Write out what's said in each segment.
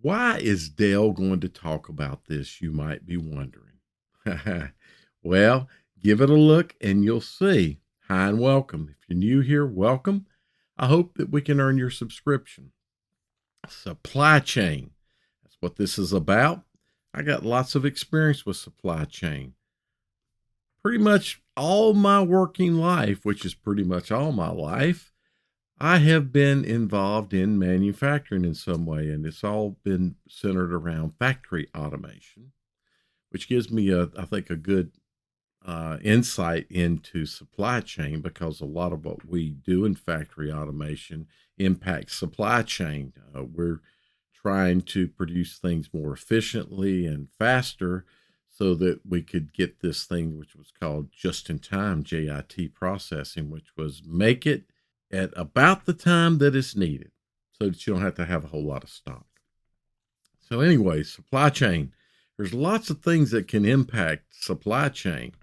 Why is Dale going to talk about this, you might be wondering? Well, give it a look and you'll see. Hi and welcome. If you're new here, welcome. I hope that we can earn your subscription. Supply chain. That's what this is about. I got lots of experience with supply chain. Pretty much all my working life, which is pretty much all my life, I have been involved in manufacturing in some way, and it's all been centered around factory automation, which gives me I think, a good insight into supply chain because a lot of what we do in factory automation impacts supply chain. We're trying to produce things more efficiently and faster so that we could get this thing, which was called just in time JIT processing, which was make it at about the time that it's needed so that you don't have to have a whole lot of stock. So, anyway, supply chain. There's lots of things that can impact supply chain.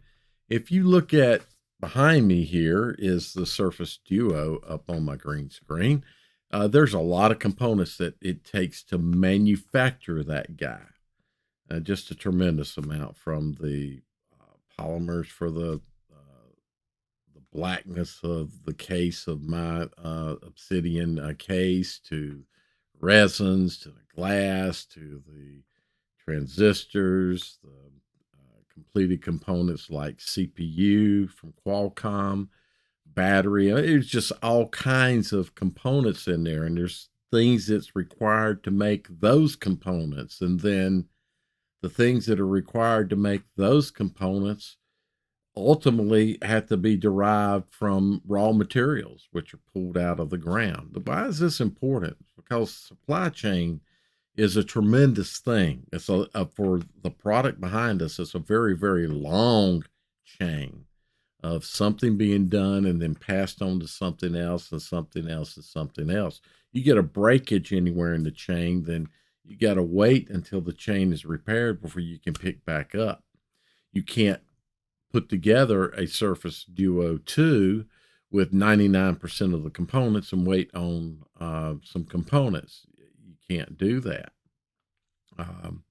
If you look at behind me here is the Surface Duo up on my green screen. There's a lot of components that it takes to manufacture that guy. Just a tremendous amount from the polymers for the blackness of the case of my obsidian case to resins to the glass to the transistors, the completed components like CPU from Qualcomm, battery. It's just all kinds of components in there, and there's things that's required to make those components, and then the things that are required to make those components ultimately have to be derived from raw materials, which are pulled out of the ground. But why is this important? Because supply chain is a tremendous thing. It's for the product behind us. It's a very, very long chain of something being done and then passed on to something else and something else and something else. You get a breakage anywhere in the chain, then you got to wait until the chain is repaired before you can pick back up. You can't put together a Surface Duo 2 with 99% of the components and wait on some components. You can't do that. Um,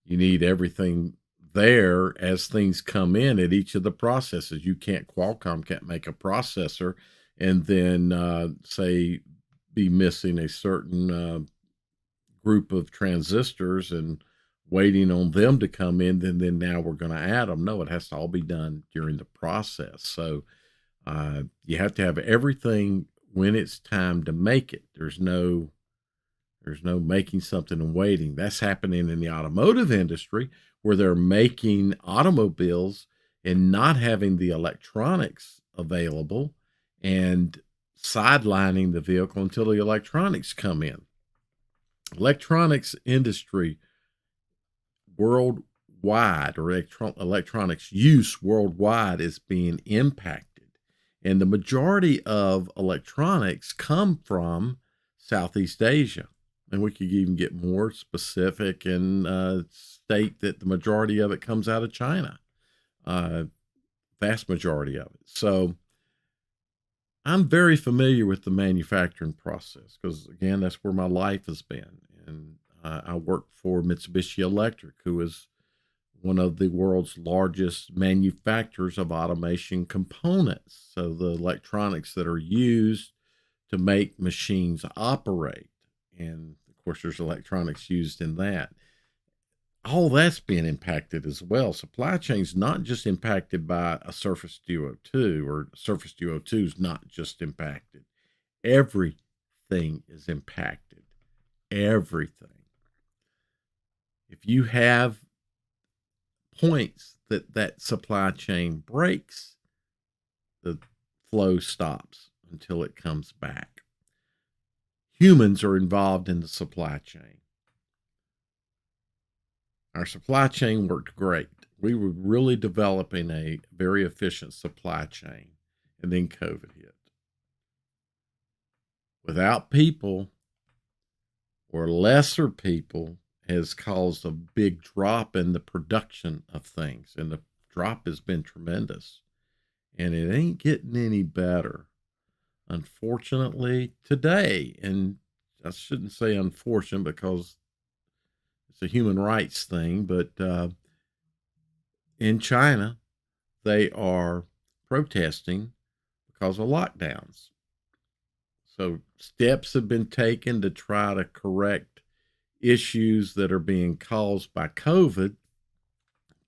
you need everything there as things come in at each of the processes. Qualcomm can't make a processor and then say be missing a certain group of transistors and waiting on them to come in, then now we're going to add them. No, it has to all be done during the process. So you have to have everything when it's time to make it. There's no making something and waiting. That's happening in the automotive industry where they're making automobiles and not having the electronics available and sidelining the vehicle until the electronics come in. Electronics industry worldwide, or electronics use worldwide, is being impacted. And the majority of electronics come from Southeast Asia. And we could even get more specific and state that the majority of it comes out of China, vast majority of it. So I'm very familiar with the manufacturing process because, again, that's where my life has been. And I worked for Mitsubishi Electric, who is one of the world's largest manufacturers of automation components. So the electronics that are used to make machines operate. And of course, there's electronics used in that. All that's being impacted as well. Supply chain's not just impacted by a Surface Duo 2, or Surface Duo 2 is not just impacted. Everything is impacted. Everything. If you have points that supply chain breaks, the flow stops until it comes back. Humans are involved in the supply chain. Our supply chain worked great. We were really developing a very efficient supply chain, and then COVID hit. Without people, or lesser people, has caused a big drop in the production of things, and the drop has been tremendous, and it ain't getting any better, unfortunately, today. And I shouldn't say unfortunate because it's a human rights thing, but in China, they are protesting because of lockdowns. So steps have been taken to try to correct issues that are being caused by COVID,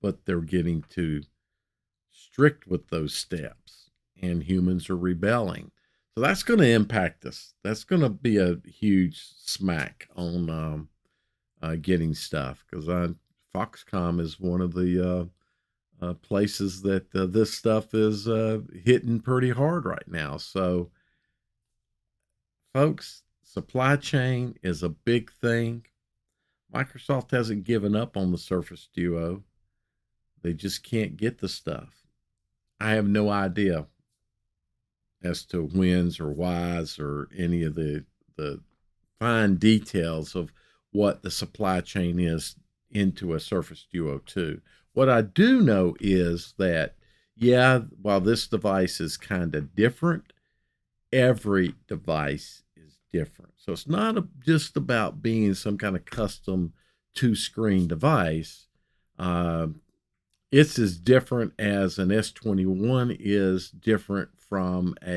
but they're getting too strict with those steps, and humans are rebelling. So that's going to impact us. That's going to be a huge smack on getting stuff, because Foxconn is one of the places that this stuff is hitting pretty hard right now. So, folks, supply chain is a big thing. Microsoft hasn't given up on the Surface Duo. They just can't get the stuff. I have no idea as to whens or whys or any of the fine details of what the supply chain is into a Surface Duo 2. What I do know is that, yeah, while this device is kind of different, every device is different. So it's not just about being some kind of custom two-screen device. It's as different as an S21 is different from or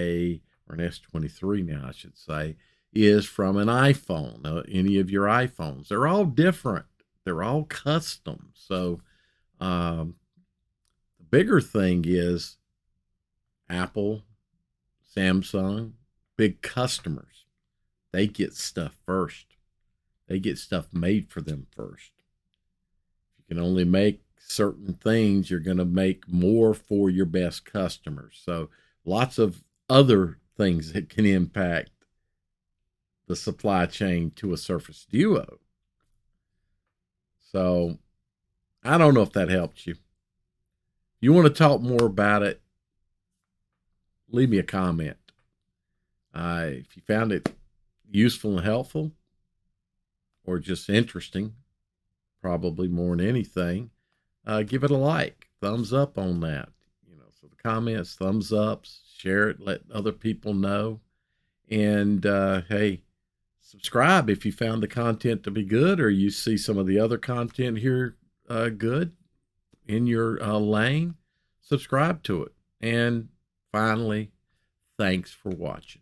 an S23 now, I should say, is from an iPhone, any of your iPhones. They're all different. They're all custom. So the bigger thing is Apple, Samsung, big customers. They get stuff first. They get stuff made for them first. You can only make certain things, you're going to make more for your best customers. So lots of other things that can impact the supply chain to a Surface Duo. So I don't know if that helped you. If you want to talk more about it, leave me a comment. If you found it useful and helpful, or just interesting, probably more than anything, give it a like, thumbs up on that. So the comments, thumbs ups, share it, let other people know. And hey, subscribe if you found the content to be good, or you see some of the other content here good in your lane. Subscribe to it. And finally, thanks for watching.